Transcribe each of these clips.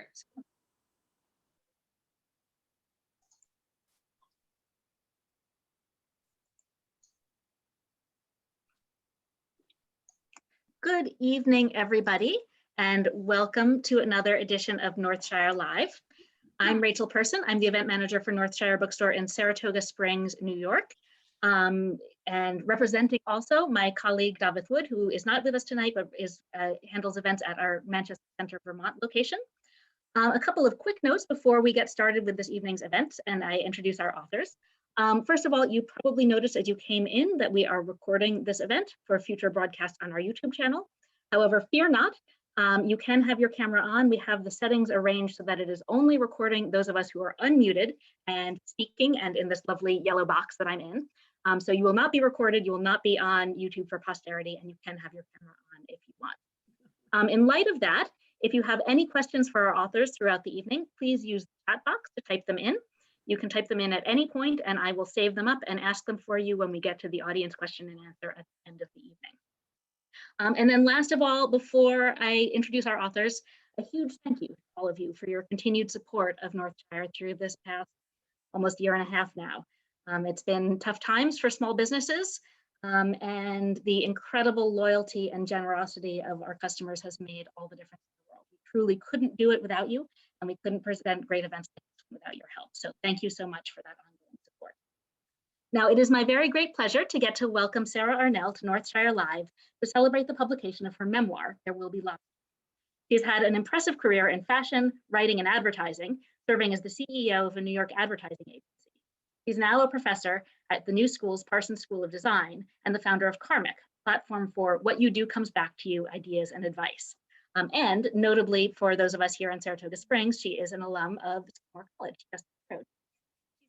Great. Good evening, everybody, and welcome to another edition of Northshire Live. I'm Rachel Person. I'm the event manager for Northshire Bookstore in Saratoga Springs, New York. And representing also my colleague, David Wood, who is not with us tonight, but handles events at our Manchester Center, Vermont location. A couple of quick notes before we get started with this evening's event and I introduce our authors. First of all, you probably noticed as you came in that we are recording this event for future broadcast on our YouTube channel. However, fear not, you can have your camera on. We have the settings arranged so that it is only recording those of us who are unmuted and speaking and in this lovely yellow box that I'm in. So you will not be recorded, you will not be on YouTube for posterity, and you can have your camera on if you want. In light of that, if you have any questions for our authors throughout the evening, please use the chat box to type them in. You can type them in at any point and I will save them up and ask them for you when we get to the audience question and answer at the end of the evening. And then last of all, before I introduce our authors, a huge thank you to all of you for your continued support of Northshire through this past almost year and a half now. It's been tough times for small businesses, and the incredible loyalty and generosity of our customers has made all the difference in the world. We truly couldn't do it without you, and we couldn't present great events without your help. So thank you so much for that ongoing support. Now, it is my very great pleasure to get to welcome Sara Arnell to Northshire Live to celebrate the publication of her memoir, There Will Be Lobster. She's had an impressive career in fashion, writing, and advertising, serving as the CEO of a New York advertising agency. She's now a professor at the New School's Parsons School of Design and the founder of Karmic, a platform for what you do comes back to you, ideas and advice. And notably for those of us here in Saratoga Springs, she is an alum of Tumor College. Just she's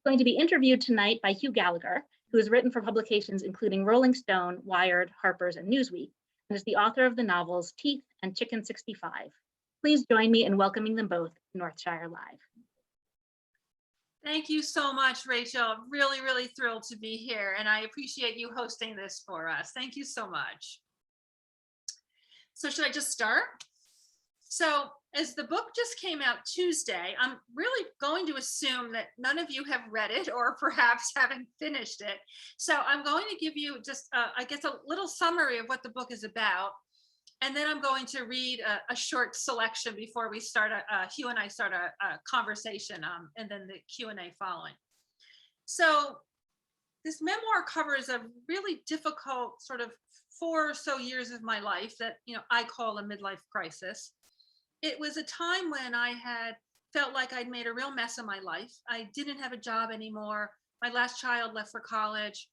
going to be interviewed tonight by Hugh Gallagher, who has written for publications including Rolling Stone, Wired, Harper's, and Newsweek, and is the author of the novels Teeth and Chicken 65. Please join me in welcoming them both to Northshire Live. Thank you so much, Rachel. I'm really, really thrilled to be here, and I appreciate you hosting this for us. Thank you so much. So should I just start? So as the book just came out Tuesday, I'm really going to assume that none of you have read it or perhaps haven't finished it. So I'm going to give you just, I guess, a little summary of what the book is about. And then I'm going to read a short selection before we start, Hugh and I start a conversation, and then the Q&A following. So this memoir covers a really difficult sort of 4 or so years of my life that, I call a midlife crisis. It was a time when I had felt like I'd made a real mess of my life. I didn't have a job anymore. My last child left for college.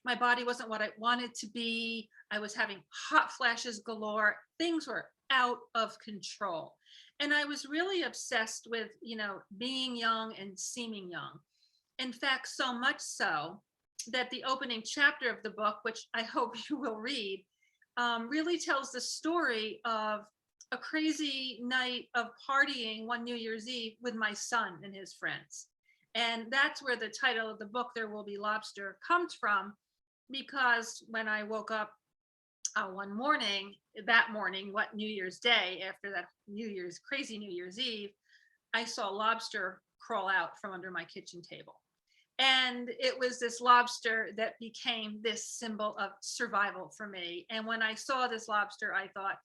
My body wasn't what I wanted to be. I was having hot flashes galore. Things were out of control. And I was really obsessed with, being young and seeming young. In fact, so much so that the opening chapter of the book, which I hope you will read, really tells the story of a crazy night of partying one New Year's Eve with my son and his friends. And that's where the title of the book, There Will Be Lobster, comes from, because when I woke up one morning, what New Year's Day, after that crazy New Year's Eve, I saw a lobster crawl out from under my kitchen table. And it was this lobster that became this symbol of survival for me. And when I saw this lobster, I thought,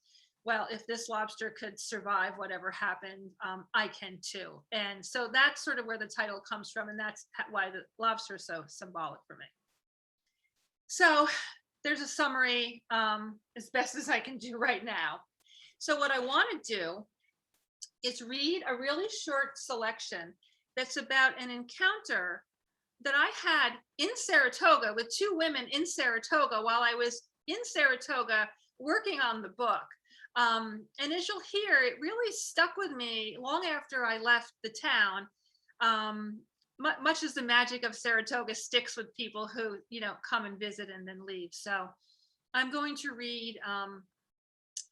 well, if this lobster could survive whatever happened, I can too. And so that's sort of where the title comes from. And that's why the lobster is so symbolic for me. So there's a summary as best as I can do right now. So what I want to do is read a really short selection that's about an encounter that I had in Saratoga with 2 women in Saratoga while I was in Saratoga working on the book. And as you'll hear, it really stuck with me long after I left the town. Much as the magic of Saratoga sticks with people who, come and visit and then leave. So I'm going to read, an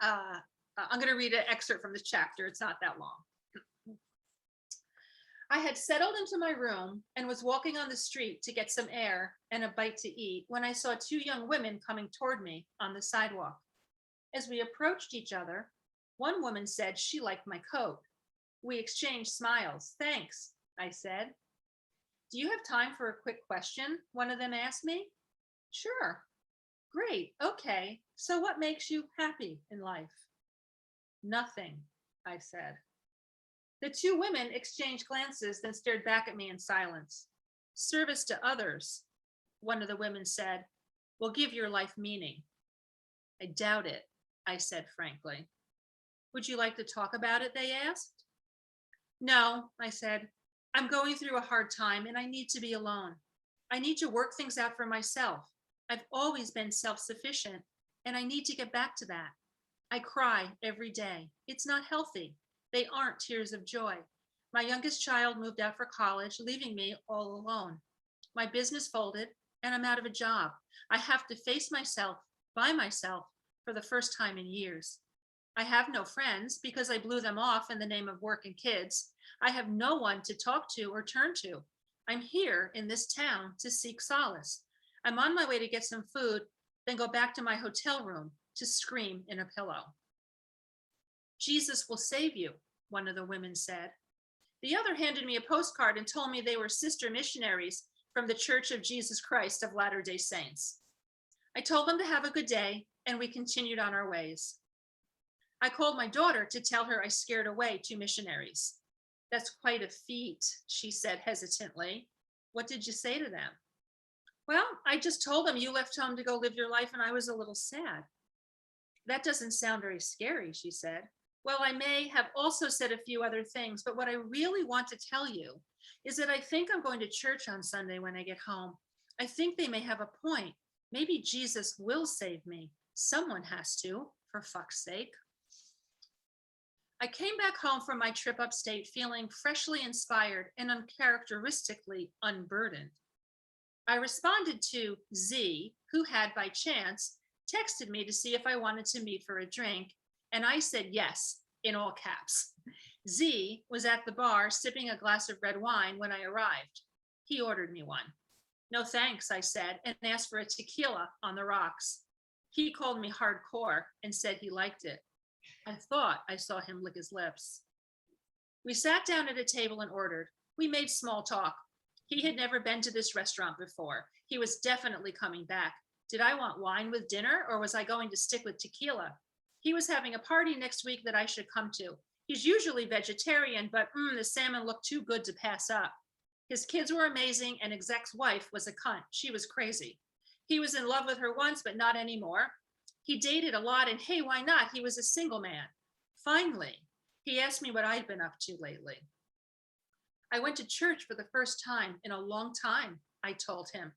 excerpt from this chapter. It's not that long. I had settled into my room and was walking on the street to get some air and a bite to eat when I saw 2 young women coming toward me on the sidewalk. As we approached each other, one woman said she liked my coat. We exchanged smiles. Thanks, I said. Do you have time for a quick question? One of them asked me. Sure. Great. Okay. So what makes you happy in life? Nothing, I said. The two women exchanged glances, then stared back at me in silence. Service to others, one of the women said, will give your life meaning. I doubt it, I said frankly. Would you like to talk about it? They asked. No, I said. I'm going through a hard time and I need to be alone. I need to work things out for myself. I've always been self-sufficient and I need to get back to that. I cry every day. It's not healthy. They aren't tears of joy. My youngest child moved out for college, leaving me all alone. My business folded and I'm out of a job. I have to face myself by myself for the first time in years. I have no friends because I blew them off in the name of work and kids. I have no one to talk to or turn to. I'm here in this town to seek solace. I'm on my way to get some food, then go back to my hotel room to scream in a pillow. Jesus will save you, one of the women said. The other handed me a postcard and told me they were sister missionaries from the Church of Jesus Christ of Latter-day Saints. I told them to have a good day, and we continued on our ways. I called my daughter to tell her I scared away two missionaries. That's quite a feat, she said hesitantly. What did you say to them? Well, I just told them you left home to go live your life and I was a little sad. That doesn't sound very scary, she said. Well, I may have also said a few other things, but what I really want to tell you is that I think I'm going to church on Sunday when I get home. I think they may have a point. Maybe Jesus will save me. Someone has to, for fuck's sake. I came back home from my trip upstate feeling freshly inspired and uncharacteristically unburdened. I responded to Z, who had by chance texted me to see if I wanted to meet for a drink, and I said yes, in all caps. Z was at the bar sipping a glass of red wine when I arrived. He ordered me one. No thanks, I said, and asked for a tequila on the rocks. He called me hardcore and said he liked it. I thought I saw him lick his lips. We sat down at a table and ordered. We made small talk. He had never been to this restaurant before. He was definitely coming back. Did I want wine with dinner or was I going to stick with tequila? He was having a party next week that I should come to. He's usually vegetarian, but the salmon looked too good to pass up. His kids were amazing and exec's wife was a cunt. She was crazy. He was in love with her once, but not anymore. He dated a lot and hey, why not? He was a single man. Finally, he asked me what I'd been up to lately. I went to church for the first time in a long time, I told him.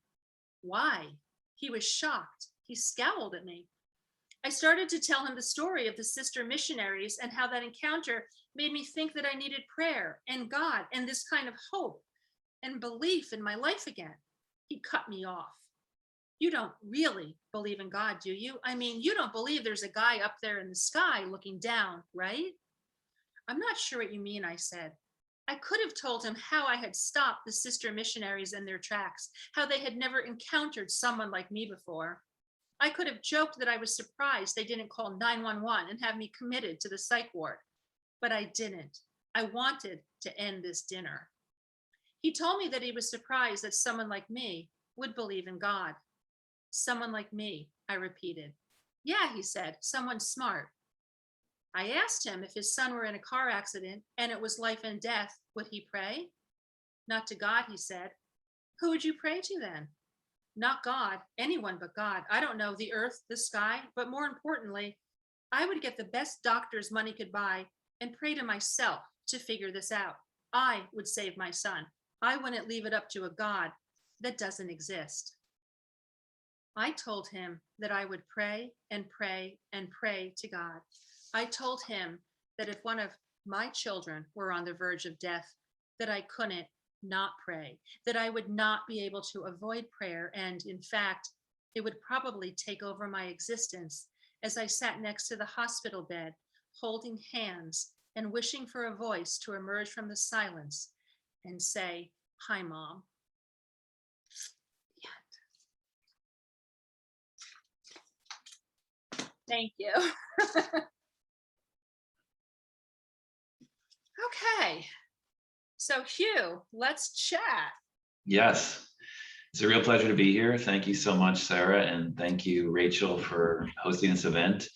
Why? He was shocked. He scowled at me. I started to tell him the story of the sister missionaries and how that encounter made me think that I needed prayer and God and this kind of hope and belief in my life again. He cut me off. You don't really believe in God, do you? I mean, you don't believe there's a guy up there in the sky looking down, right? I'm not sure what you mean, I said. I could have told him how I had stopped the sister missionaries in their tracks, how they had never encountered someone like me before. I could have joked that I was surprised they didn't call 911 and have me committed to the psych ward, but I didn't. I wanted to end this dinner. He told me that he was surprised that someone like me would believe in God. Someone like me, I repeated. Yeah, he said, someone smart. I asked him if his son were in a car accident and it was life and death, would he pray? Not to God, he said. Who would you pray to then? Not God, anyone but God. I don't know, the earth, the sky, but more importantly, I would get the best doctors money could buy and pray to myself to figure this out. I would save my son. I wouldn't leave it up to a God that doesn't exist. I told him that I would pray and pray and pray to God. I told him that if one of my children were on the verge of death, that I couldn't not pray, that I would not be able to avoid prayer. And in fact, it would probably take over my existence as I sat next to the hospital bed, holding hands and wishing for a voice to emerge from the silence and say, "Hi, Mom." Thank you. Okay. So Hugh, let's chat. Yes, it's a real pleasure to be here. Thank you so much, Sarah, and thank you, Rachel, for hosting this event.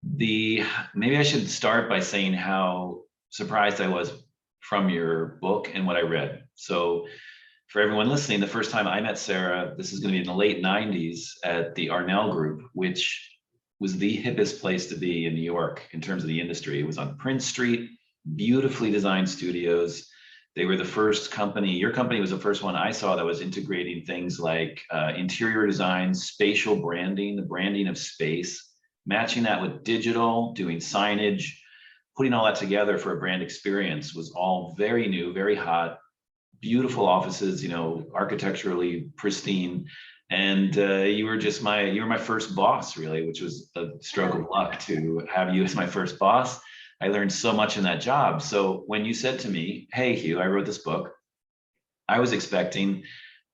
The Maybe I should start by saying how surprised I was from your book and what I read. So, for everyone listening, the first time I met Sarah, this is going to be in the late 90s at the Arnell Group, which was the hippest place to be in New York in terms of the industry. It was on Prince Street, beautifully designed studios. They were the first company, your company was the first one I saw that was integrating things like interior design, spatial branding, the branding of space, matching that with digital, doing signage, putting all that together for a brand experience was all very new, very hot, beautiful offices, architecturally pristine. And you were my first boss, really, which was a stroke of luck to have you as my first boss. I learned so much in that job. So when you said to me, "Hey, Hugh, I wrote this book," I was expecting,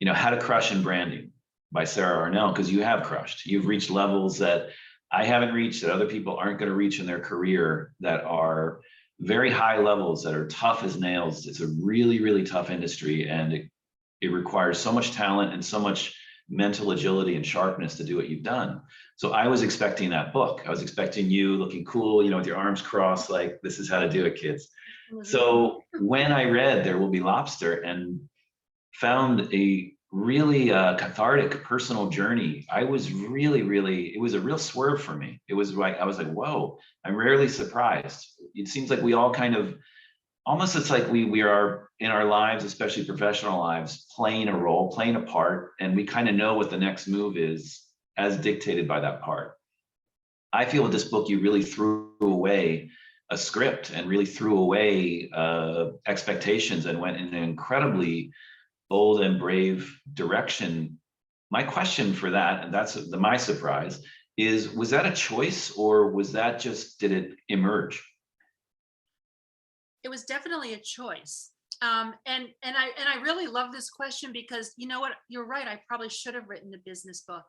How to Crush in Branding by Sara Arnell, because you have crushed. You've reached levels that I haven't reached, that other people aren't going to reach in their career, that are very high levels, that are tough as nails. It's a really, really tough industry, and it requires so much talent and so much mental agility and sharpness to do what you've done. So I was expecting that book. I was expecting you looking cool, with your arms crossed, like, this is how to do it, kids. So when I read There Will Be Lobster and found a really cathartic personal journey, I was really, it was a real swerve for me. It was like, I was like, whoa, I'm rarely surprised. It seems like we all kind of, almost it's like we are in our lives, especially professional lives, playing a role, playing a part, and we kind of know what the next move is as dictated by that part. I feel with this book, you really threw away a script and really threw away expectations and went in an incredibly bold and brave direction. My question for that, and that's my surprise, is, was that a choice, or was that just, did it emerge? It was definitely a choice. And I really love this question because you know what? You're right. I probably should have written a business book.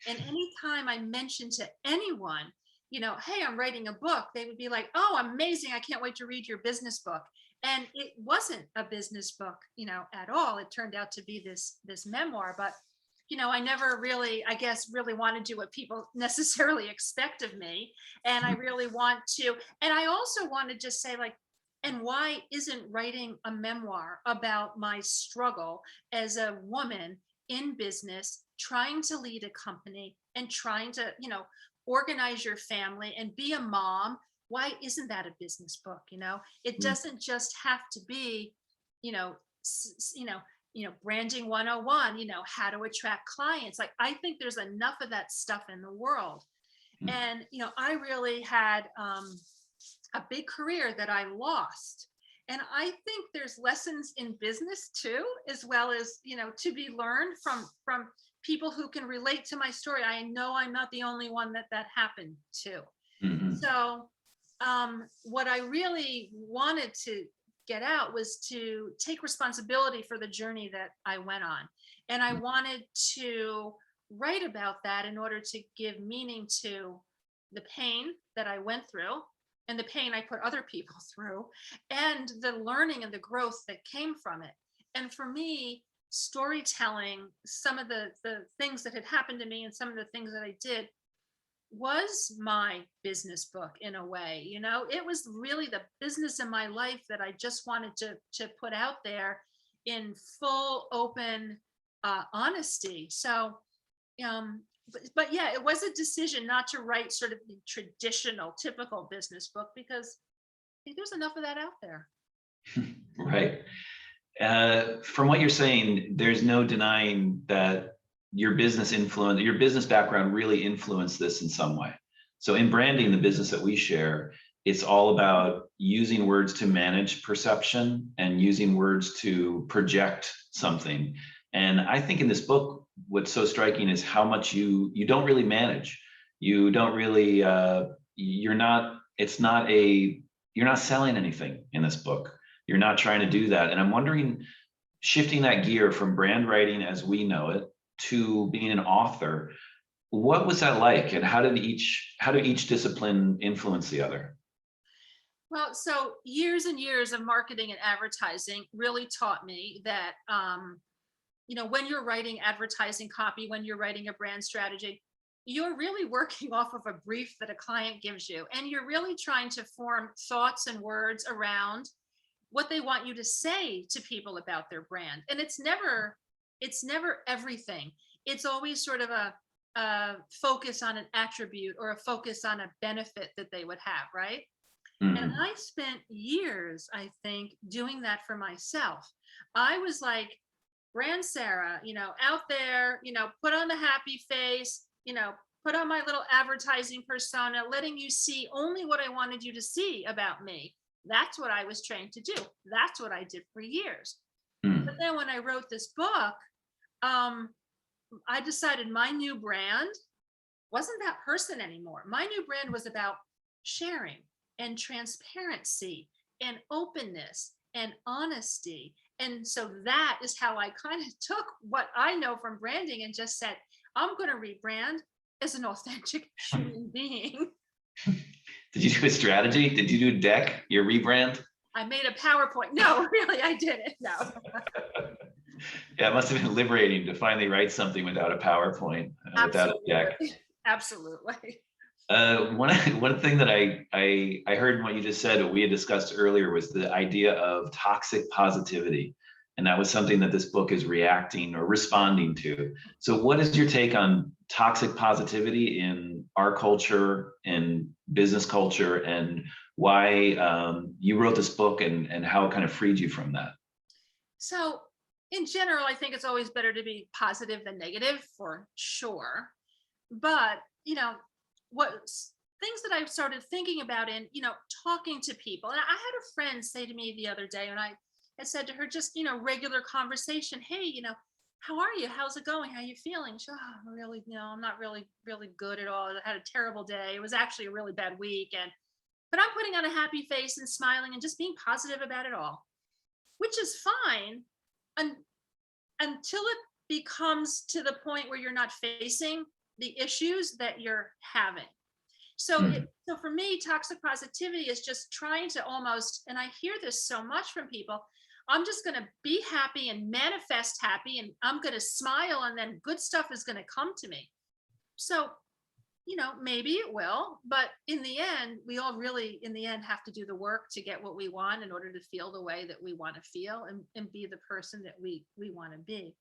And anytime I mentioned to anyone, hey, I'm writing a book, they would be like, oh, amazing. I can't wait to read your business book. And it wasn't a business book, at all. It turned out to be this memoir. But I never really, I guess, really want to do what people necessarily expect of me. And I really want to, and I also want to just say, like, and why isn't writing a memoir about my struggle as a woman in business, trying to lead a company and trying to, organize your family and be a mom? Why isn't that a business book? It doesn't just have to be, you know, branding 101, how to attract clients. Like, I think there's enough of that stuff in the world. And, I really had a big career that I lost. And I think there's lessons in business too, as well as, to be learned from people who can relate to my story. I know I'm not the only one that happened to. Mm-hmm. So what I really wanted to get out was to take responsibility for the journey that I went on. And I wanted to write about that in order to give meaning to the pain that I went through and the pain I put other people through and the learning and the growth that came from it. And for me, storytelling, some of the things that had happened to me and some of the things that I did was my business book in a way. It was really the business in my life that I just wanted to put out there in full open honesty. So but yeah, it was a decision not to write sort of the traditional typical business book because I think there's enough of that out there. Right. From what you're saying, there's no denying that your business background really influenced this in some way. So in branding, the business that we share, it's all about using words to manage perception and using words to project something. And I think in this book, what's so striking is how much you don't really manage. You don't really, you're not selling anything in this book. You're not trying to do that. And I'm wondering, shifting that gear from brand writing as we know it to being an author, what was that like? And how do each discipline influence the other? Well, so years and years of marketing and advertising really taught me that, when you're writing advertising copy, when you're writing a brand strategy, you're really working off of a brief that a client gives you. And you're really trying to form thoughts and words around what they want you to say to people about their brand. And it's never everything. It's always sort of a focus on an attribute or a focus on a benefit that they would have, right? And Mhm. I spent years, I think, doing that for myself. I was like, brand Sarah, out there, put on the happy face, put on my little advertising persona, letting you see only what I wanted you to see about me. That's what I was trained to do. That's what I did for years. But Mm. then when I wrote this book, um, I decided my new brand wasn't that person anymore. My new brand was about sharing and transparency and openness and honesty. And so that is how I kind of took what I know from branding and just said, I'm going to rebrand as an authentic human being. Did you do a strategy? Did you do a deck, your rebrand? I made a PowerPoint. No, really, I didn't. No, Yeah, it must have been liberating to finally write something without a PowerPoint, without a deck. absolutely. Absolutely. One thing that I heard in what you just said, what we had discussed earlier, was the idea of toxic positivity, and that was something that this book is reacting or responding to. So, what is your take on toxic positivity in our culture and business culture, and why you wrote this book, and how it kind of freed you from that? So, in general, I think it's always better to be positive than negative for sure. But, what things that I've started thinking about in, talking to people. And I had a friend say to me the other day, and I had said to her, just, regular conversation, hey, how are you? How's it going? How are you feeling? She, oh, really, I'm not really, really good at all. I had a terrible day. It was actually a really bad week. But I'm putting on a happy face and smiling and just being positive about it all, which is fine un- until it becomes to the point where you're not facing the issues that you're having. So, Hmm. so for me, toxic positivity is just trying to almost, and I hear this so much from people. I'm just going to be happy and manifest happy, and I'm going to smile, and then good stuff is going to come to me. So, maybe it will, but in the end, we all really, in the end, have to do the work to get what we want in order to feel the way that we want to feel and be the person that we want to be.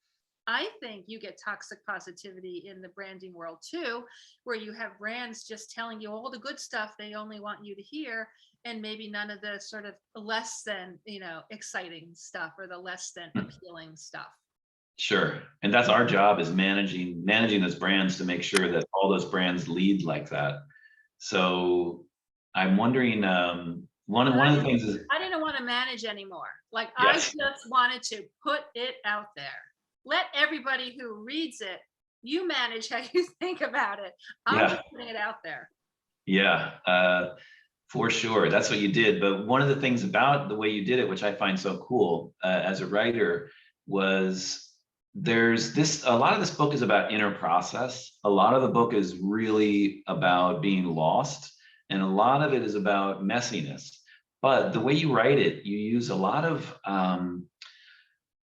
I think you get toxic positivity in the branding world too, where you have brands just telling you all the good stuff they only want you to hear, and maybe none of the sort of less than, exciting stuff or the less than appealing stuff. Sure. And that's our job, is managing those brands to make sure that all those brands lead like that. So I'm wondering, one of the things is, I didn't want to manage anymore. Like, I yes, just wanted to put it out there. Let everybody who reads it, you manage how you think about it. I'm yeah, just putting it out there. yeah, for sure. That's what you did. But one of the things about the way you did it, which I find so cool as a writer, was a lot of this book is about inner process. A lot of the book is really about being lost, and a lot of it is about messiness. But the way you write it, you use a lot of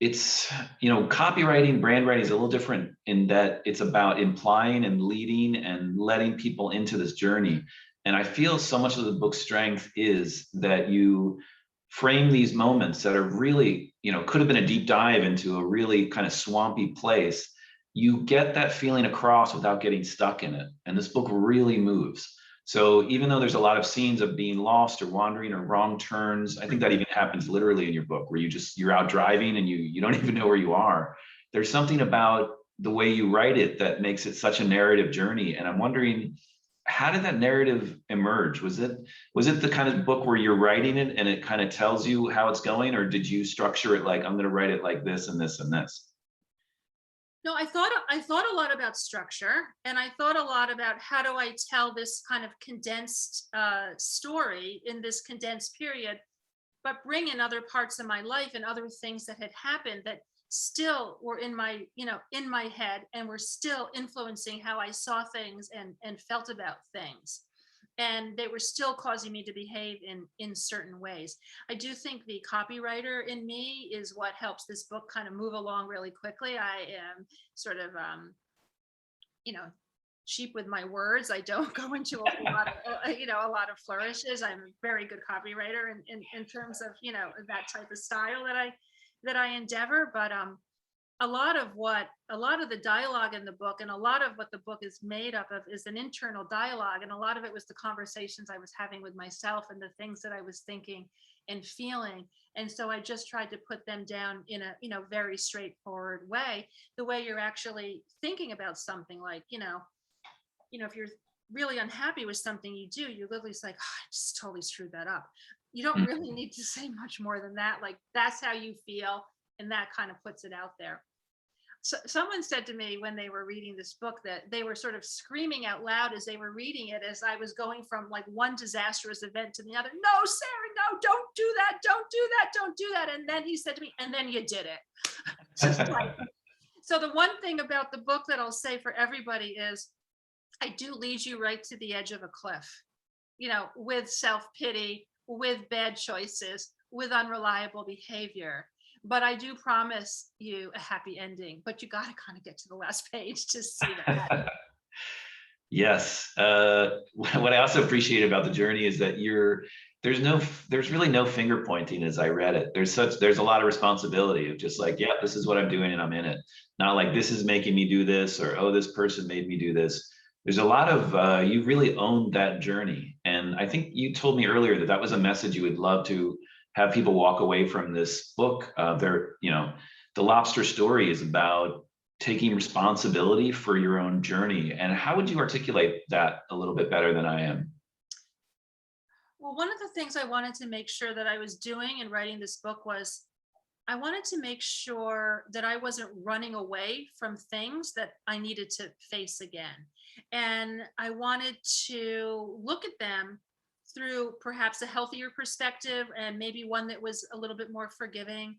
it's copywriting, brand writing is a little different in that it's about implying and leading and letting people into this journey. And I feel so much of the book's strength is that you frame these moments that are really, could have been a deep dive into a really kind of swampy place. You get that feeling across without getting stuck in it, and this book really moves. So even though there's a lot of scenes of being lost or wandering or wrong turns, I think that even happens literally in your book, where you're out driving and you don't even know where you are. There's something about the way you write it that makes it such a narrative journey. And I'm wondering, how did that narrative emerge? Was it the kind of book where you're writing it and it kind of tells you how it's going, or did you structure it like, I'm going to write it like this and this and this? No, I thought a lot about structure, and I thought a lot about how do I tell this kind of condensed story in this condensed period, but bring in other parts of my life and other things that had happened that still were in my head and were still influencing how I saw things and felt about things. and they were still causing me to behave in certain ways. I do think the copywriter in me is what helps this book kind of move along really quickly. I am sort of, cheap with my words. I don't go into a lot of flourishes. I'm a very good copywriter in terms of, that type of style that I endeavor. But a lot of the dialogue in the book, and a lot of what the book is made up of, is an internal dialogue. And a lot of it was the conversations I was having with myself and the things that I was thinking and feeling. And so I just tried to put them down in a, very straightforward way, the way you're actually thinking about something, like, if you're really unhappy with something you do, you're literally like, oh, I just totally screwed that up. You don't really need to say much more than that. Like, that's how you feel. And that kind of puts it out there. So someone said to me when they were reading this book that they were sort of screaming out loud as they were reading it, as I was going from like one disastrous event to the other. No, Sarah, no, don't do that. Don't do that. Don't do that. And then he said to me, and then you did it. Just like, so the one thing about the book that I'll say for everybody is, I do lead you right to the edge of a cliff, with self-pity, with bad choices, with unreliable behavior. But I do promise you a happy ending, but you got to kind of get to the last page to see that. Yes. What I also appreciate about the journey is that there's really no finger pointing as I read it. There's a lot of responsibility of just like, yeah, this is what I'm doing and I'm in it. Not like this is making me do this, or, oh, this person made me do this. There's a lot of, you really owned that journey. And I think you told me earlier that was a message you would love to have people walk away from this book. The Lobster story is about taking responsibility for your own journey. And how would you articulate that a little bit better than I am? Well, one of the things I wanted to make sure that I was doing in writing this book was, I wanted to make sure that I wasn't running away from things that I needed to face again. And I wanted to look at them through perhaps a healthier perspective, and maybe one that was a little bit more forgiving,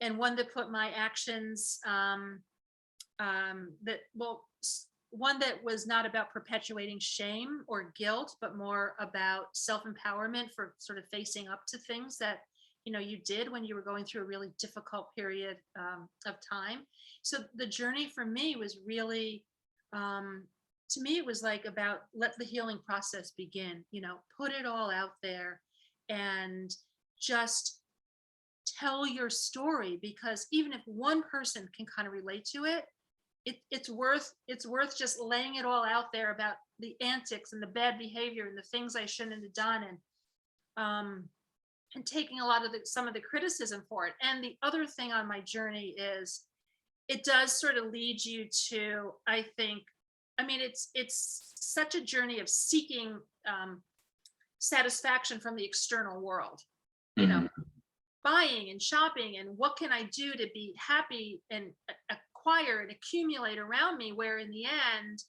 and one that put my actions, one that was not about perpetuating shame or guilt, but more about self-empowerment for sort of facing up to things that you did when you were going through a really difficult period of time. So the journey for me was really, to me, it was like about let the healing process begin, put it all out there and just tell your story, because even if one person can kind of relate to it, it's worth just laying it all out there about the antics and the bad behavior and the things I shouldn't have done, and taking a lot of some of the criticism for it. And the other thing on my journey is, it does sort of lead you to, I think, it's such a journey of seeking satisfaction from the external world, buying and shopping, and what can I do to be happy and acquire and accumulate around me, where in the end,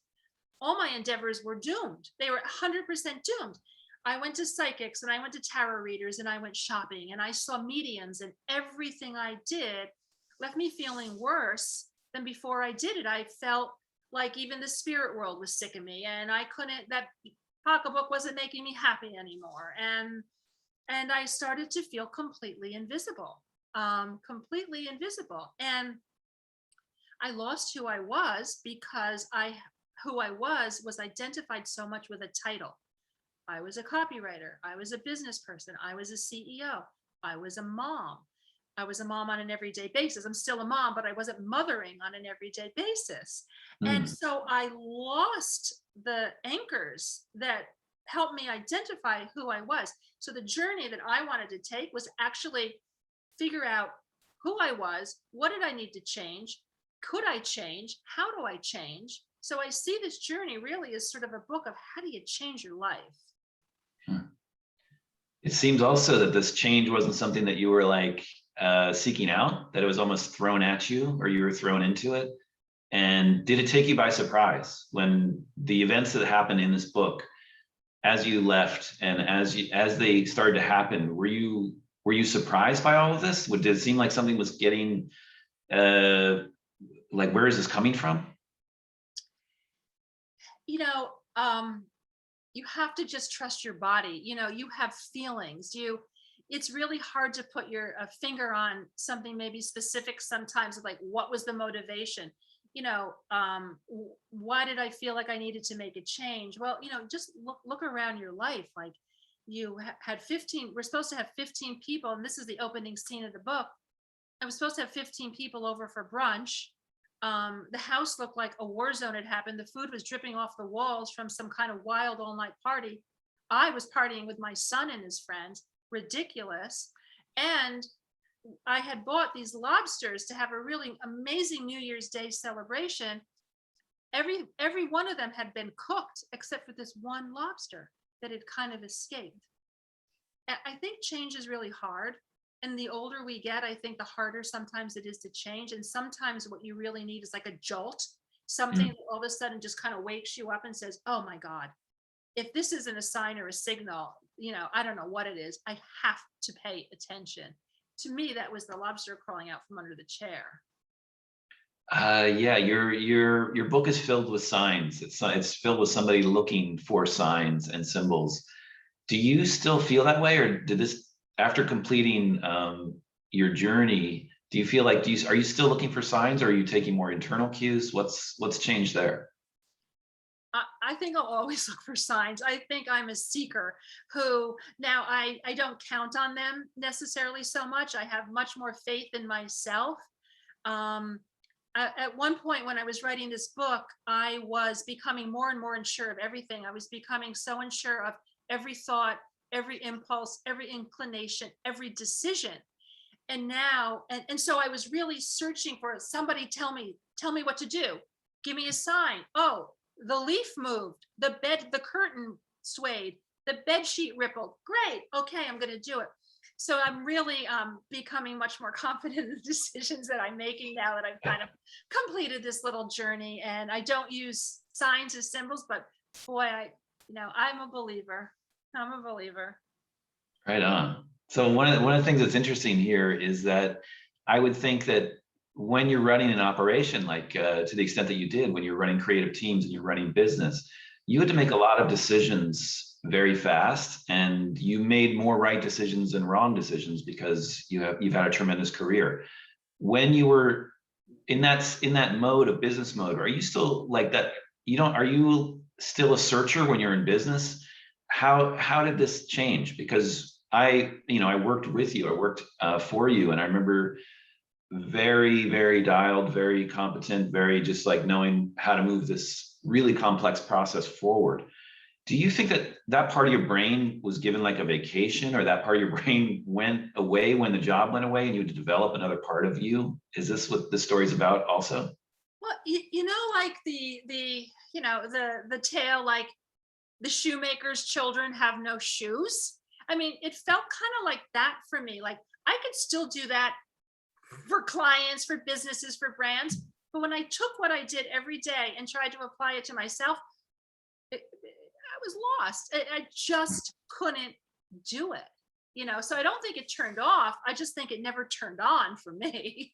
all my endeavors were doomed. They were 100% doomed. I went to psychics, and I went to tarot readers, and I went shopping, and I saw mediums, and everything I did left me feeling worse than before I did it. I felt like even the spirit world was sick of me, and that pocketbook wasn't making me happy anymore. And I started to feel completely invisible. And I lost who I was, because who I was identified so much with a title. I was a copywriter. I was a business person. I was a CEO. I was a mom. I was a mom on an everyday basis. I'm still a mom, but I wasn't mothering on an everyday basis. And so I lost the anchors that helped me identify who I was. So the journey that I wanted to take was actually figure out who I was, what did I need to change, could I change, how do I change? So I see this journey really as sort of a book of how do you change your life. It seems also that this change wasn't something that you were like seeking out, that it was almost thrown at you, or you were thrown into it. And did it take you by surprise when the events that happened in this book, as you left and as they started to happen, were you surprised by all of this? Did it seem like something was getting like, where is this coming from? you have to just trust your body. You have feelings. It's really hard to put your finger on something maybe specific sometimes, like what was the motivation? Why did I feel like I needed to make a change? Well, just look around your life. Like you had 15, we're supposed to have 15 people, and this is the opening scene of the book. I was supposed to have 15 people over for brunch. The house looked like a war zone had happened. The food was dripping off the walls from some kind of wild all-night party. I was partying with my son and his friends, ridiculous. And I had bought these lobsters to have a really amazing New Year's Day celebration. Every one of them had been cooked except for this one lobster that had kind of escaped. And I think change is really hard. And the older we get, I think the harder sometimes it is to change. And sometimes what you really need is like a jolt, something that all of a sudden just kind of wakes you up and says, oh my God, if this isn't a sign or a signal, I don't know what it is. I have to pay attention. To me, that was the lobster crawling out from under the chair. Yeah, your book is filled with signs. It's filled with somebody looking for signs and symbols. Do you still feel that way, or did this, after completing your journey, do you feel like are you still looking for signs, or are you taking more internal cues? What's changed there? I think I'll always look for signs. I think I'm a seeker who now I don't count on them necessarily so much. I have much more faith in myself. At one point when I was writing this book, I was becoming more and more unsure of everything. I was becoming so unsure of every thought, every impulse, every inclination, every decision. And now, and so I was really searching for somebody tell me what to do. Give me a sign. Oh, the leaf moved, the curtain swayed, the bed sheet rippled. Great. Okay, I'm going to do it. So I'm really becoming much more confident in the decisions that I'm making now that I've kind of completed this little journey. And I don't use signs as symbols, but boy, I'm a believer. I'm a believer. Right on. So one of the things that's interesting here is that I would think that when you're running an operation, like to the extent that you did, when you're running creative teams and you're running business, you had to make a lot of decisions very fast, and you made more right decisions than wrong decisions because you've had a tremendous career. When you were in that mode of business mode, are you still like that? Are you still a searcher when you're in business? How did this change? Because I worked with you, I worked for you, and I remember very, very dialed, very competent, very just like knowing how to move this really complex process forward. Do you think that part of your brain was given like a vacation, or that part of your brain went away when the job went away and you had to develop another part of you? Is this what the story's about also? Well, like the tale, like the shoemaker's children have no shoes. I mean, it felt kind of like that for me. Like I could still do that for clients, for businesses, for brands. But when I took what I did every day and tried to apply it to myself, I was lost. I just couldn't do it. So I don't think it turned off. I just think it never turned on for me.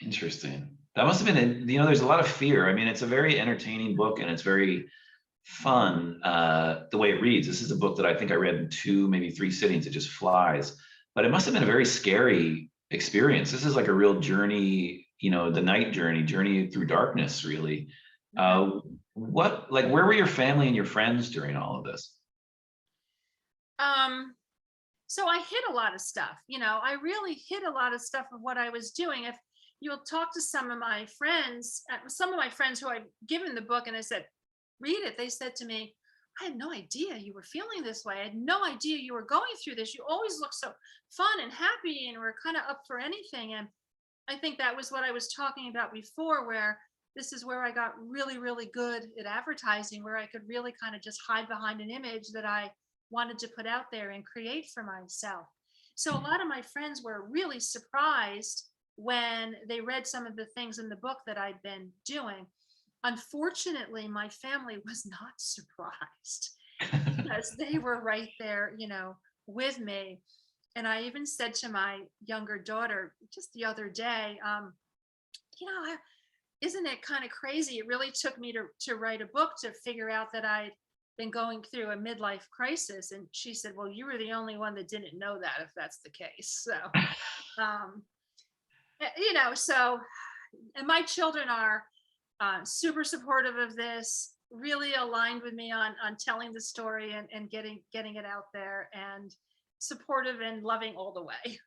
Interesting. That must have been, there's a lot of fear. I mean, it's a very entertaining book, and it's very fun the way it reads. This is a book that I think I read in 2, maybe 3 sittings. It just flies. But it must have been a very scary experience. This is like a real journey, the night journey through darkness, really. Where were your family and your friends during all of this? So I hid a lot of stuff. I really hid a lot of stuff of what I was doing. If you'll talk to some of my friends who I've given the book and I said, read it, they said to me, I had no idea you were feeling this way. I had no idea you were going through this. You always look so fun and happy and were kind of up for anything. And I think that was what I was talking about before, where this is where I got really, really good at advertising, where I could really kind of just hide behind an image that I wanted to put out there and create for myself. So a lot of my friends were really surprised when they read some of the things in the book that I'd been doing. Unfortunately, my family was not surprised because they were right there, with me. And I even said to my younger daughter just the other day, isn't it kind of crazy? It really took me to write a book to figure out that I'd been going through a midlife crisis. And she said, well, you were the only one that didn't know that, if that's the case. So, so, and my children are super supportive of this, really aligned with me on telling the story and getting it out there, and supportive and loving all the way.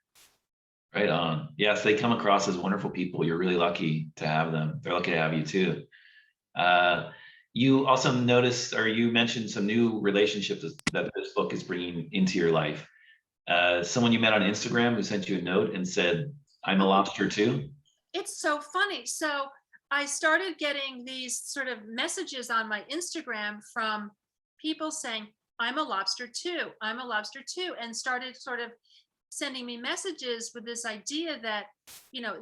Right on. Yes, they come across as wonderful people. You're really lucky to have them. They're lucky to have you too. You also noticed, or you mentioned some new relationships that this book is bringing into your life. Someone you met on Instagram who sent you a note and said, I'm a lobster too. It's so funny. So I started getting these sort of messages on my Instagram from people saying, I'm a lobster too. I'm a lobster too. And started sort of sending me messages with this idea that,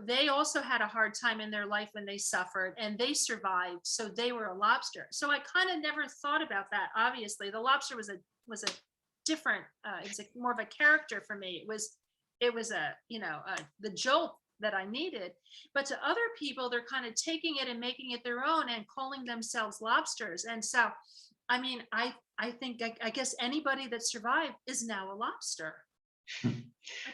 they also had a hard time in their life when they suffered and they survived. So they were a lobster. So I kind of never thought about that. Obviously, the lobster was a different, it was more of a character for me. It was the jolt that I needed. But to other people, they're kind of taking it and making it their own and calling themselves lobsters. And so, I mean, I think, I guess anybody that survived is now a lobster. I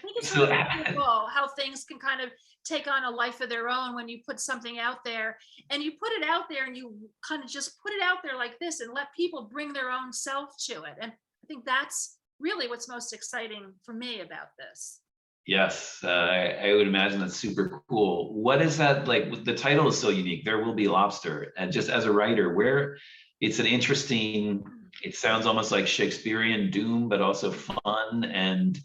think it's really cool how things can kind of take on a life of their own when you put something out there, and you put it out there and you kind of just put it out there like this and let people bring their own self to it. And I think that's really what's most exciting for me about this. Yes, I would imagine that's super cool. What is that like? The title is so unique. There Will Be Lobster. And just as a writer, where it's an interesting, it sounds almost like Shakespearean doom, but also fun. And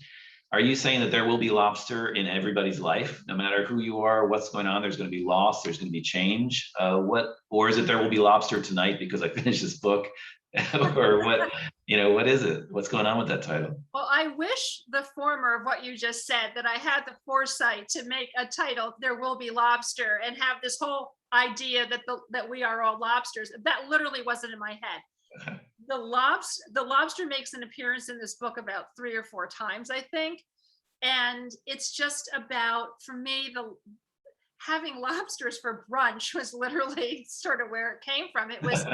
are you saying that there will be lobster in everybody's life, no matter who you are, what's going on? There's going to be loss. There's going to be change. Or is it there will be lobster tonight because I finished this book, or what? What is it? What's going on with that title? Well, I wish the former of what you just said, that I had the foresight to make a title, There Will Be Lobster, and have this whole idea that we are all lobsters. That literally wasn't in my head. The lobster makes an appearance in this book about 3 or 4 times, I think. And it's just about, for me, having lobsters for brunch was literally sort of where it came from. It was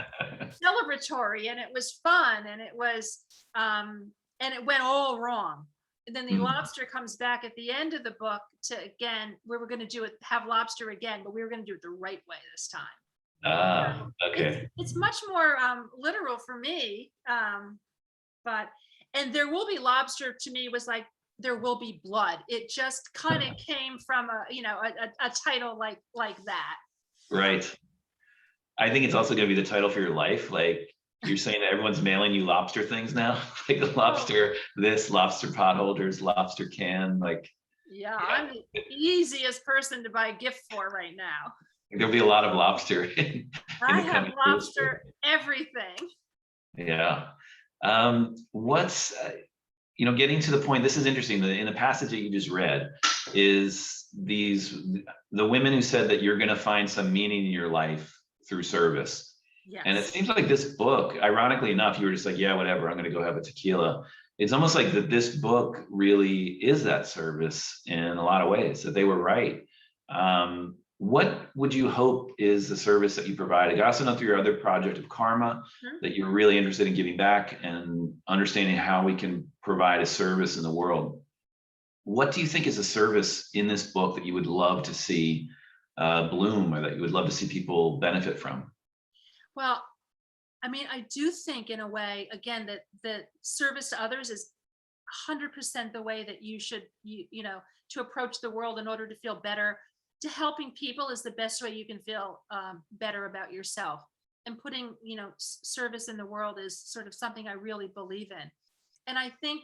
celebratory and it was fun, and it was and it went all wrong. And then the lobster comes back at the end of the book to, again, we were going to have lobster again, but we were going to do it the right way this time. Okay. It's much more literal for me, and There Will Be Lobster to me was like There Will Be Blood. It just kind of came from a title like that. Right. I think it's also going to be the title for your life. Like you're saying that everyone's mailing you lobster things now, like the lobster, this lobster pot holders, lobster can, like. Yeah, I'm the easiest person to buy a gift for right now. There'll be a lot of lobster. I have lobster everything. Yeah. What's, getting to the point, this is interesting. In the passage that you just read is the women who said that you're going to find some meaning in your life through service. Yes. And it seems like this book, ironically enough, you were just like, yeah, whatever, I'm going to go have a tequila. It's almost like that this book really is that service in a lot of ways, that they were right. What would you hope is the service that you provide? I also know through your other project of Karma that you're really interested in giving back and understanding how we can provide a service in the world. What do you think is a service in this book that you would love to see bloom, or that you would love to see people benefit from? Well, I mean, I do think in a way, again, that the service to others is 100% the way that you should, to approach the world in order to feel better. To helping people is the best way you can feel better about yourself. And putting, service in the world is sort of something I really believe in. And I think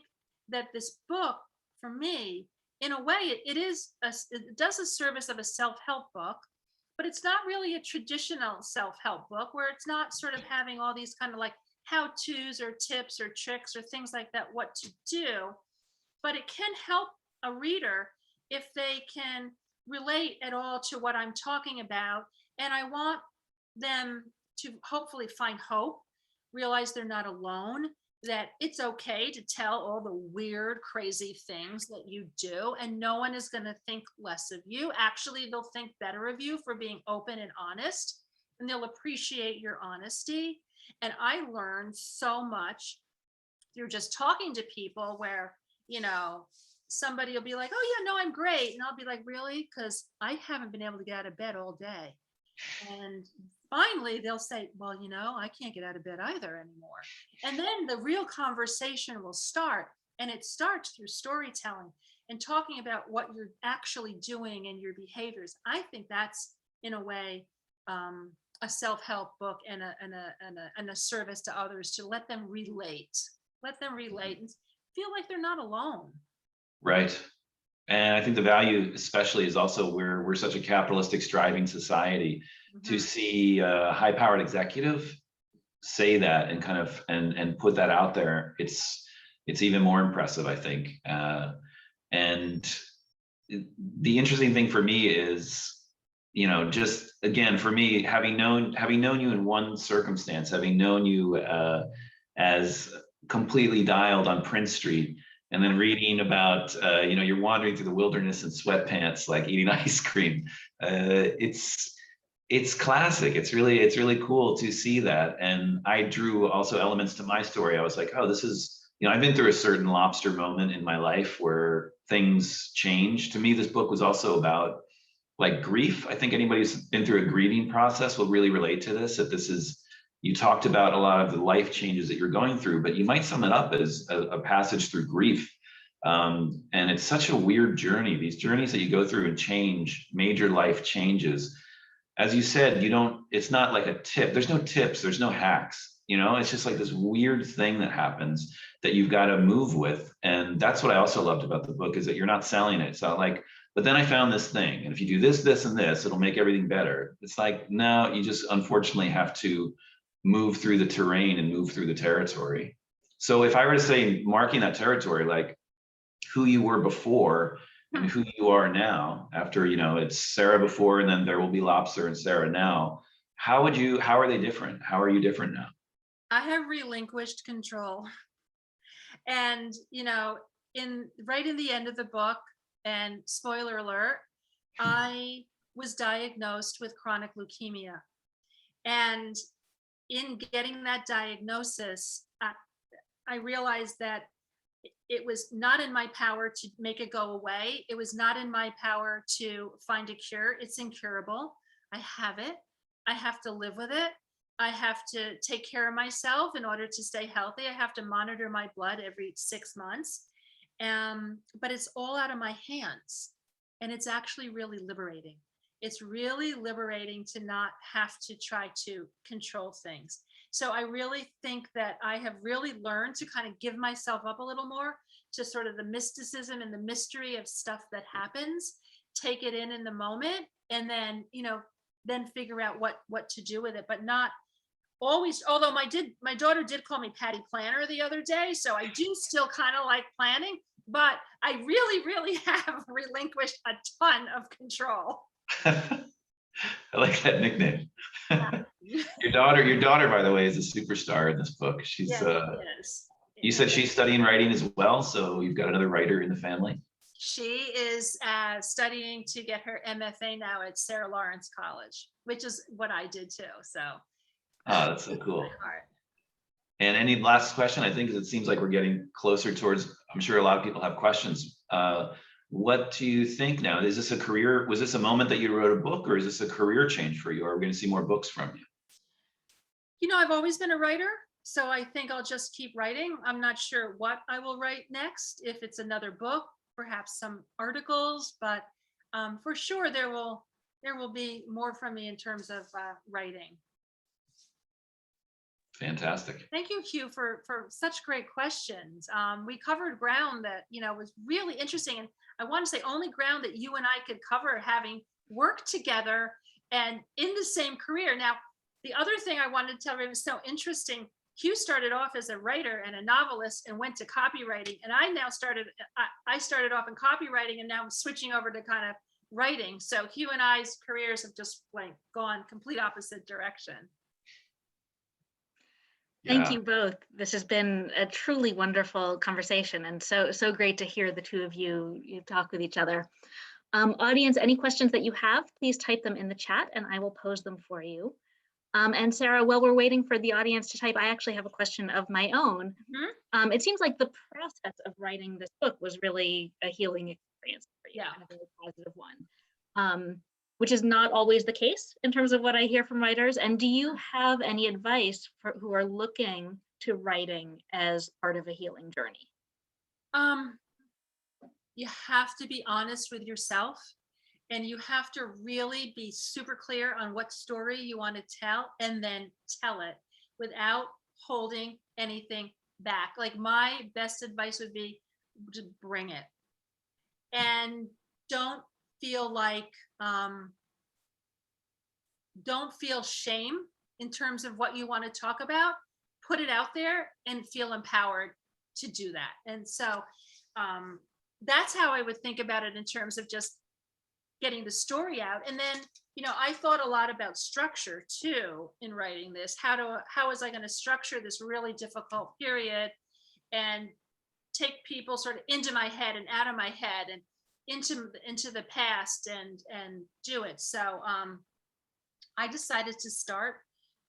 that this book, for me, in a way, it does a service of a self-help book, but it's not really a traditional self-help book where it's not sort of having all these kind of like how-tos or tips or tricks or things like that, what to do. But it can help a reader if they can relate at all to what I'm talking about. And I want them to hopefully find hope, realize they're not alone, that it's okay to tell all the weird, crazy things that you do, and no one is going to think less of you. Actually, they'll think better of you for being open and honest, and they'll appreciate your honesty. And I learned so much through just talking to people where, somebody will be like, oh yeah, no, I'm great. And I'll be like, really? Because I haven't been able to get out of bed all day. And finally they'll say, well, I can't get out of bed either anymore. And then the real conversation will start. And it starts through storytelling and talking about what you're actually doing and your behaviors. I think that's, in a way, a self-help book and a service to others, to let them relate and feel like they're not alone. Right. And I think the value especially is also we're such a capitalistic striving society. To see a high-powered executive say that and kind of and put that out there, it's even more impressive, I think. And the interesting thing for me is, just again, for me, having known you in one circumstance, having known you as completely dialed on Prince Street, and then reading about, you're wandering through the wilderness in sweatpants, like eating ice cream. It's classic. It's really cool to see that. And I drew also elements to my story. I was like, oh, this is, I've been through a certain Lobster moment in my life where things change. To me, this book was also about like grief. I think anybody who's been through a grieving process will really relate to this, that this is, you talked about a lot of the life changes that you're going through, but you might sum it up as a passage through grief. And it's such a weird journey, these journeys that you go through and change, major life changes. As you said, it's not like a tip. There's no tips, there's no hacks, it's just like this weird thing that happens that you've got to move with. And that's what I also loved about the book, is that you're not selling it. It's not like, but then I found this thing, and if you do this, this, and this, it'll make everything better. It's like, no, you just unfortunately have to move through the terrain and move through the territory. So if I were to say, marking that territory, like who you were before and who you are now, after, it's Sara before, and then there will be Lobster and Sara now. How are they different? How are you different now? I have relinquished control. And, right in the end of the book, and spoiler alert, I was diagnosed with chronic leukemia. And in getting that diagnosis, I realized that it was not in my power to make it go away. It was not in my power to find a cure. It's incurable. I have it. I have to live with it. I have to take care of myself in order to stay healthy. I have to monitor my blood every 6 months. But it's all out of my hands. And it's actually really liberating. It's really liberating to not have to try to control things. So I really think that I have really learned to kind of give myself up a little more to sort of the mysticism and the mystery of stuff that happens, take it in the moment, and then, then figure out what to do with it, but not always. Although my daughter did call me Patty Planner the other day. So I do still kind of like planning, but I really, really have relinquished a ton of control. I like that nickname. Your daughter, by the way, is a superstar in this book. She's you said she's studying writing as well, so you've got another writer in the family. She is studying to get her MFA now at Sarah Lawrence College, which is what I did too. So that's so cool. And any last question? I think it seems like we're getting closer towards, I'm sure a lot of people have questions. What do you think now? Is this a career? Was this a moment that you wrote a book, or is this a career change for you? Or are we going to see more books from you? I've always been a writer, so I think I'll just keep writing. I'm not sure what I will write next, if it's another book, perhaps some articles, but for sure there will be more from me in terms of writing. Fantastic. Thank you, Hugh, for such great questions. We covered ground that, was really interesting. And I want to say only ground that you and I could cover, having worked together and in the same career. Now, the other thing I wanted to tell you was so interesting. Hugh started off as a writer and a novelist and went to copywriting. And I started off in copywriting and now I'm switching over to kind of writing. So Hugh and I's careers have just like gone complete opposite direction. Thank you both. This has been a truly wonderful conversation, and so great to hear the two of you talk with each other. Audience, any questions that you have, please type them in the chat and I will pose them for you. And Sarah, while we're waiting for the audience to type, I actually have a question of my own. It seems like the process of writing this book was really a healing experience for you, Yeah. and a very positive one, which is not always the case in terms of what I hear from writers. And do you have any advice for who are looking to writing as part of a healing journey? You have to be honest with yourself, and you have to really be super clear on what story you want to tell, and then tell it without holding anything back. Like, my best advice would be to bring it, and don't feel like don't feel shame in terms of what you want to talk about. Put it out there and feel empowered to do that. And so that's how I would think about it in terms of just getting the story out. And then, I thought a lot about structure too in writing this. How was I going to structure this really difficult period and take people sort of into my head and out of my head and into the past and do it. So I decided to start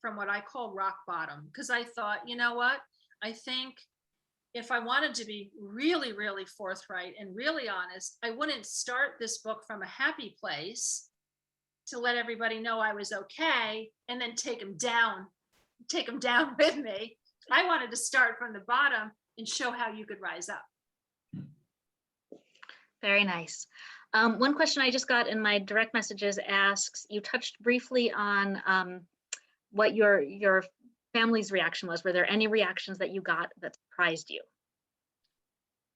from what I call rock bottom, because I thought, you know what? I think if I wanted to be really, really forthright and really honest, I wouldn't start this book from a happy place to let everybody know I was okay and then take them down with me. I wanted to start from the bottom and show how you could rise up. Very nice. One question I just got in my direct messages asks, you touched briefly on what your family's reaction was. Were there any reactions that you got that surprised you?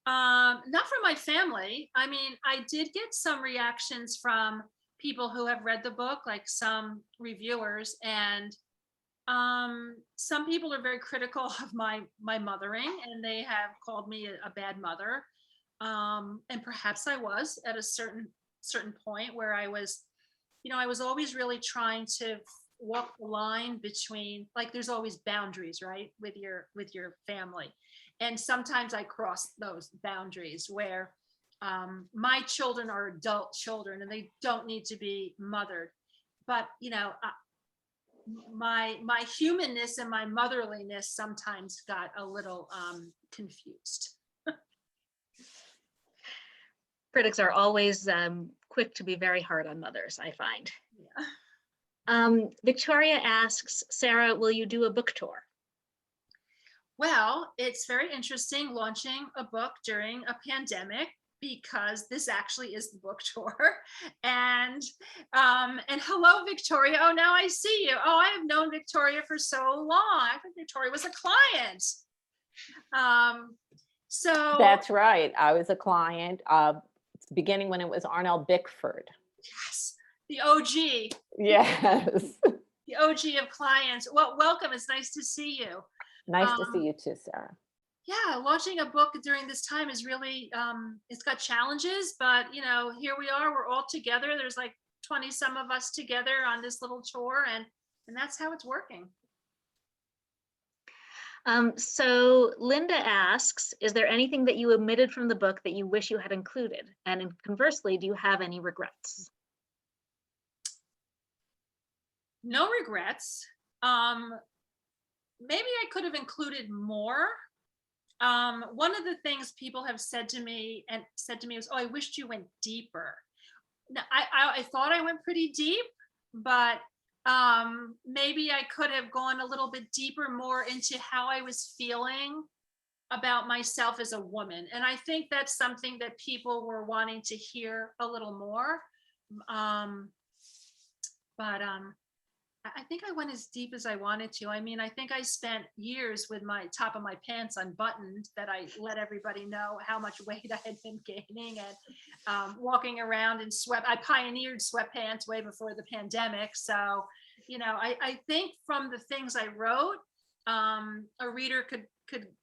Not from my family. I mean, I did get some reactions from people who have read the book, like some reviewers, and some people are very critical of my mothering, and they have called me a bad mother. And perhaps I was at a certain point where I was always really trying to walk the line between, like, there's always boundaries, right, with your family. And sometimes I cross those boundaries where my children are adult children and they don't need to be mothered. But, my humanness and my motherliness sometimes got a little confused. Critics are always quick to be very hard on mothers, I find. Yeah. Victoria asks, Sarah, will you do a book tour? Well, it's very interesting launching a book during a pandemic, because this actually is the book tour. And hello, Victoria. Oh, now I see you. Oh, I have known Victoria for so long. I think Victoria was a client. So That's right. I was a client beginning when it was Arnell Bickford. yes, the OG. Yes. The OG of clients. Well, welcome. It's nice to see you. Nice to see you too, Sarah. Yeah, launching a book during this time is really, it's got challenges, but here we are, we're all together. There's like 20 some of us together on this little tour, and that's how it's working. So Linda asks, is there anything that you omitted from the book that you wish you had included? And conversely, do you have any regrets? No regrets. Maybe I could have included more. One of the things people have said to me was, oh, I wished you went deeper. Now, I thought I went pretty deep, but maybe I could have gone a little bit deeper, more into how I was feeling about myself as a woman. And I think that's something that people were wanting to hear a little more. But I think I went as deep as I wanted to. I mean, I think I spent years with my top of my pants unbuttoned, that I let everybody know how much weight I had been gaining, and walking around in I pioneered sweatpants way before the pandemic. So, I think from the things I wrote, a reader could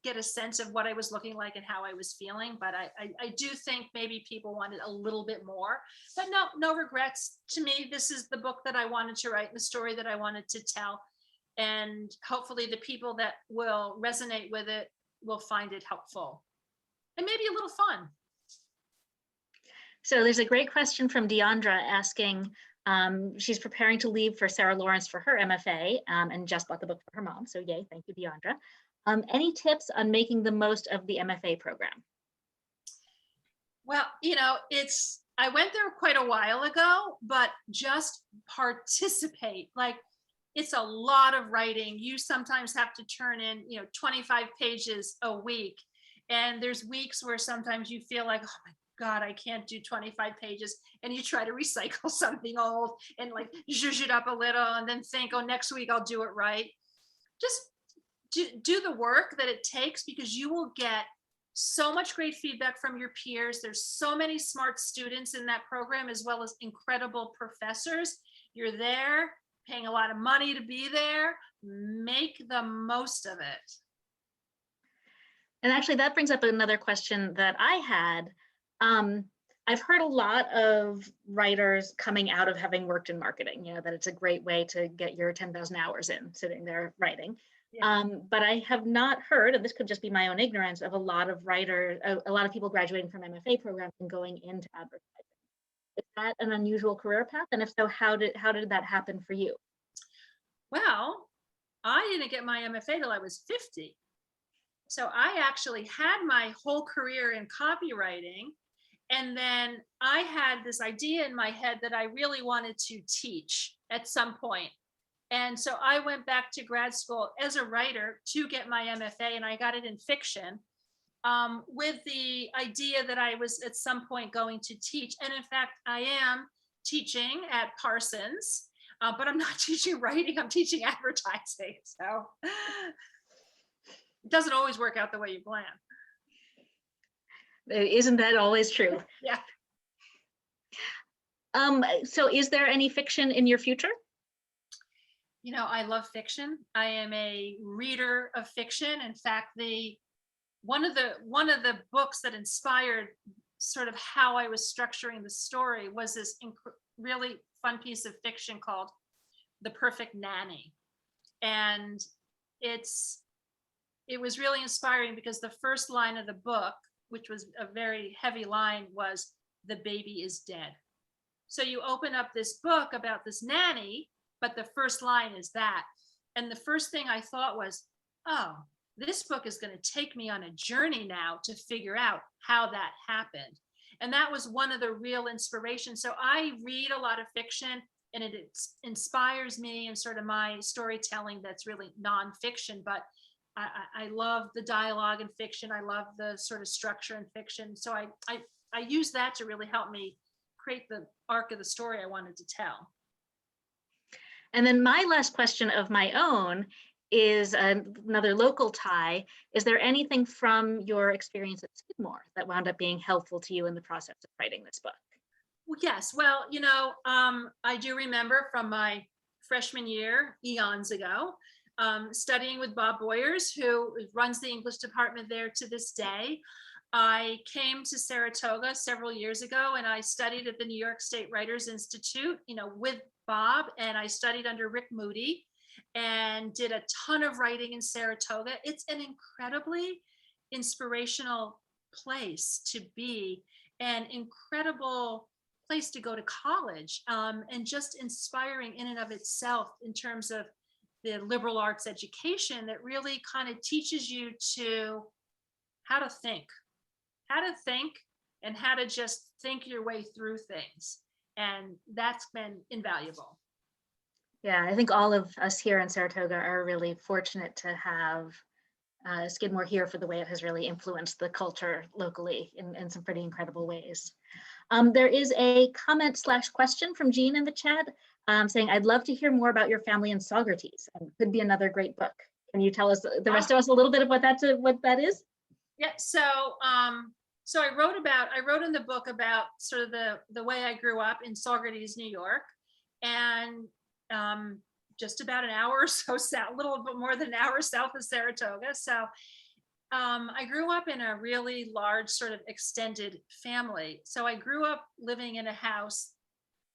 get a sense of what I was looking like and how I was feeling. But I do think maybe people wanted a little bit more, but no regrets. To me, this is the book that I wanted to write, the story that I wanted to tell. And hopefully the people that will resonate with it will find it helpful and maybe a little fun. So there's a great question from Deandra asking, She's preparing to leave for Sarah Lawrence for her MFA and just bought the book for her mom. So yay, thank you, Deandra. Any tips on making the most of the MFA program? Well, I went there quite a while ago, but just participate. Like, it's a lot of writing. You sometimes have to turn in, 25 pages a week. And there's weeks where sometimes you feel like, oh my God, I can't do 25 pages. And you try to recycle something old and like zhuzh it up a little and then think, oh, next week I'll do it right. Just do the work that it takes, because you will get so much great feedback from your peers. There's so many smart students in that program, as well as incredible professors. You're there paying a lot of money to be there. Make the most of it. And actually, that brings up another question that I had. I've heard a lot of writers coming out of having worked in marketing, that it's a great way to get your 10,000 hours in sitting there writing. Yeah. But I have not heard, and this could just be my own ignorance, of a lot of writers, a lot of people graduating from MFA programs and going into advertising. Is that an unusual career path? And if so, how did that happen for you? Well, I didn't get my MFA till I was 50. So I actually had my whole career in copywriting. And then I had this idea in my head that I really wanted to teach at some point. And so I went back to grad school as a writer to get my MFA, and I got it in fiction, with the idea that I was at some point going to teach. And in fact, I am teaching at Parsons, but I'm not teaching writing, I'm teaching advertising. So it doesn't always work out the way you plan. Isn't that always true? Yeah. So is there any fiction in your future? I love fiction. I am a reader of fiction. In fact, one of the books that inspired sort of how I was structuring the story was this really fun piece of fiction called The Perfect Nanny. And it was really inspiring because the first line of the book, which was a very heavy line, was "The baby is dead." So you open up this book about this nanny, but the first line is that. And the first thing I thought was, oh, this book is going to take me on a journey now to figure out how that happened. And that was one of the real inspirations. So I read a lot of fiction, and it inspires me and sort of my storytelling that's really nonfiction. But I love the dialogue in fiction. I love the sort of structure in fiction. So I use that to really help me create the arc of the story I wanted to tell. And then my last question of my own is another local tie. Is there anything from your experience at Skidmore that wound up being helpful to you in the process of writing this book? Well, yes. Well, I do remember from my freshman year, eons ago, studying with Bob Boyers, who runs the English department there to this day. I came to Saratoga several years ago, and I studied at the New York State Writers Institute, with Bob, and I studied under Rick Moody and did a ton of writing in Saratoga. It's an incredibly inspirational place to be, an incredible place to go to college, and just inspiring in and of itself in terms of the liberal arts education that really kind of teaches you how to think and how to just think your way through things. And that's been invaluable. Yeah, I think all of us here in Saratoga are really fortunate to have Skidmore here for the way it has really influenced the culture locally in some pretty incredible ways. There is a comment/question from Jean in the chat saying, I'd love to hear more about your family in Socrates. Could be another great book. Can you tell us, the rest of us, a little bit of what that is? Yeah, so I wrote in the book about sort of the way I grew up in Saugerties, New York, and just about an hour or so south, a little bit more than an hour south of Saratoga. So I grew up in a really large sort of extended family. So I grew up living in a house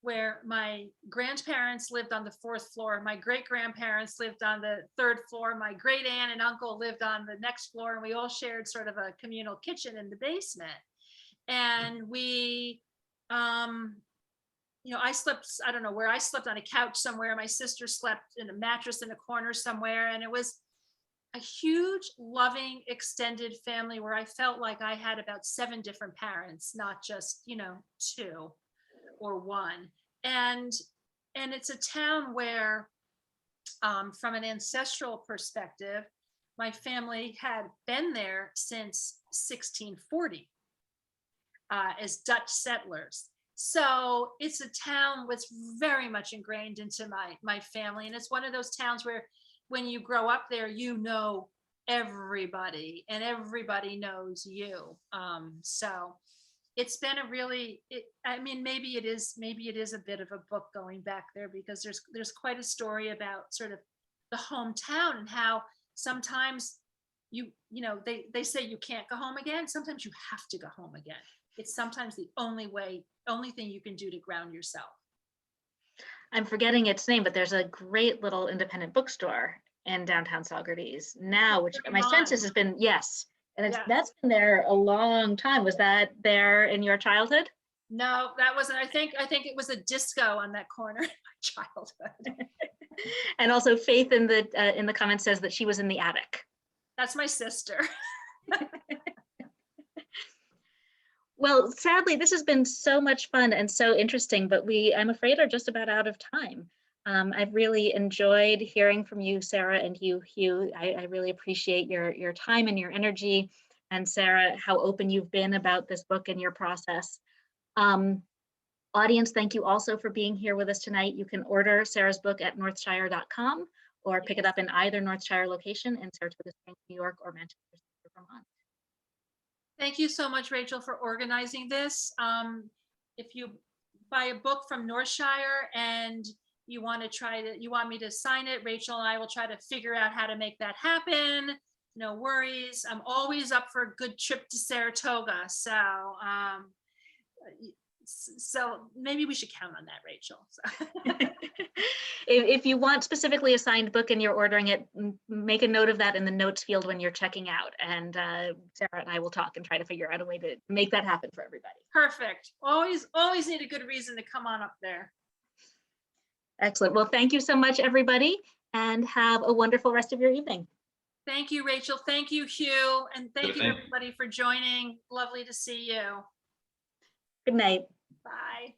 where my grandparents lived on the 4th floor, my great-grandparents lived on the 3rd floor, my great aunt and uncle lived on the next floor, and we all shared sort of a communal kitchen in the basement. And we, I slept, I don't know where, I slept on a couch somewhere. My sister slept in a mattress in a corner somewhere. And it was a huge, loving, extended family where I felt like I had about 7 different parents, not just, 2 or 1. And it's a town where, from an ancestral perspective, my family had been there since 1640 as Dutch settlers. So it's a town that's very much ingrained into my family. And it's one of those towns where when you grow up there, everybody and everybody knows you. So it's been a really, maybe it is a bit of a book going back there, because there's quite a story about sort of the hometown and how sometimes they say you can't go home again. Sometimes you have to go home again. It's sometimes the only thing you can do to ground yourself. I'm forgetting its name, but there's a great little independent bookstore in downtown Saugerties now, which my sense has been, yes. And that's been there a long time. Was that there in your childhood? No, that wasn't. I think it was a disco on that corner in my childhood. And also Faith in the comments says that she was in the attic. That's my sister. Well, sadly, this has been so much fun and so interesting, but I'm afraid, are just about out of time. I've really enjoyed hearing from you, Sara, and you, Hugh. I really appreciate your time and your energy, and Sara, how open you've been about this book and your process. Audience, thank you also for being here with us tonight. You can order Sara's book at northshire.com or pick it up in either Northshire location in Saratoga Springs, New York, or Manchester, Vermont. Thank you so much, Rachel, for organizing this. If you buy a book from Northshire and you want me to sign it, Rachel and I will try to figure out how to make that happen. No worries. I'm always up for a good trip to Saratoga. So maybe we should count on that, Rachel. If you want specifically a signed book and you're ordering it, make a note of that in the notes field when you're checking out. And Sara and I will talk and try to figure out a way to make that happen for everybody. Perfect. Always need a good reason to come on up there. Excellent. Well, thank you so much, everybody, and have a wonderful rest of your evening. Thank you, Rachel. Thank you, Hugh. And thank you, everybody, for joining. Lovely to see you. Good night. Bye.